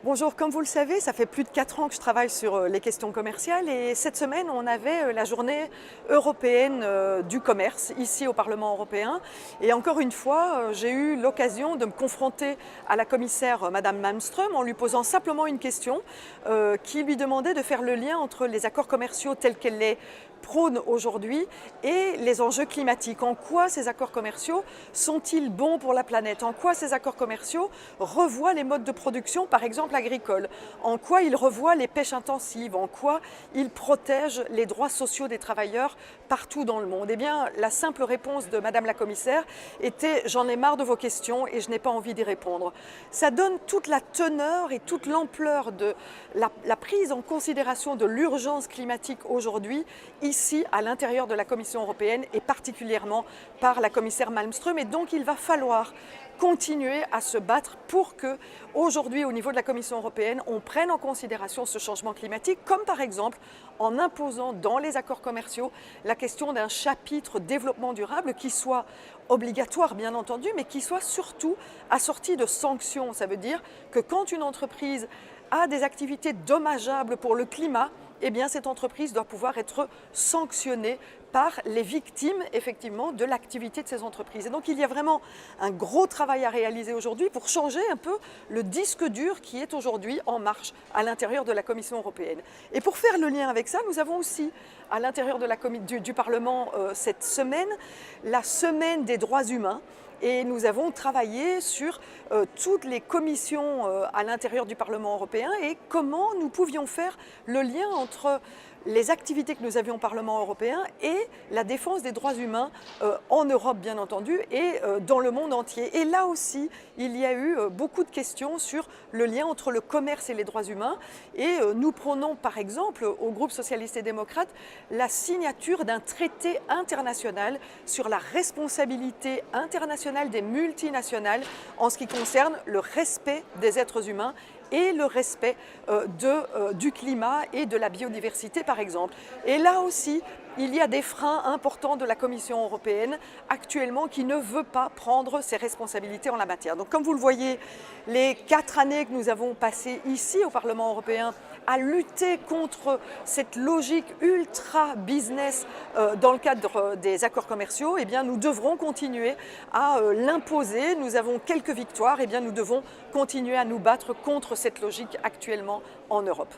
Bonjour, comme vous le savez, ça fait plus de 4 ans que je travaille sur les questions commerciales et cette semaine, on avait la journée européenne du commerce ici au Parlement européen. Et encore une fois, j'ai eu l'occasion de me confronter à la commissaire Madame Malmström en lui posant simplement une question qui lui demandait de faire le lien entre les accords commerciaux tels qu'elle les prône aujourd'hui et les enjeux climatiques. En quoi ces accords commerciaux sont-ils bons pour la planète? En quoi ces accords commerciaux revoient les modes de production, par exemple agricoles? En quoi ils revoient les pêches intensives? En quoi ils protègent les droits sociaux des travailleurs partout dans le monde? Eh bien, la simple réponse de Madame la commissaire était: j'en ai marre de vos questions et je n'ai pas envie d'y répondre. Ça donne toute la teneur et toute l'ampleur de la prise en considération de l'urgence climatique aujourd'hui, ici à l'intérieur de la Commission européenne et particulièrement par la commissaire Malmström. Et donc il va falloir continuer à se battre pour que, aujourd'hui, au niveau de la Commission européenne, on prenne en considération ce changement climatique, comme par exemple en imposant dans les accords commerciaux la question d'un chapitre développement durable qui soit obligatoire, bien entendu, mais qui soit surtout assorti de sanctions. Ça veut dire que quand une entreprise a des activités dommageables pour le climat, eh bien cette entreprise doit pouvoir être sanctionnée par les victimes, effectivement, de l'activité de ces entreprises. Et donc il y a vraiment un gros travail à réaliser aujourd'hui pour changer un peu le disque dur qui est aujourd'hui en marche à l'intérieur de la Commission européenne. Et pour faire le lien avec ça, nous avons aussi à l'intérieur du Parlement cette semaine, la semaine des droits humains. Et nous avons travaillé sur toutes les commissions à l'intérieur du Parlement européen et comment nous pouvions faire le lien entre les activités que nous avions au Parlement européen et la défense des droits humains en Europe, bien entendu, et dans le monde entier. Et là aussi, il y a eu beaucoup de questions sur le lien entre le commerce et les droits humains. Et nous prônons, par exemple, au groupe socialiste et démocrate, la signature d'un traité international sur la responsabilité internationale des multinationales en ce qui concerne le respect des êtres humains et le respect du climat et de la biodiversité, par exemple. Et là aussi, il y a des freins importants de la Commission européenne actuellement qui ne veut pas prendre ses responsabilités en la matière. Donc comme vous le voyez, les 4 années que nous avons passées ici au Parlement européen à lutter contre cette logique ultra business dans le cadre des accords commerciaux, eh bien nous devrons continuer à l'imposer. Nous avons quelques victoires, eh bien nous devons continuer à nous battre contre cette logique actuellement en Europe.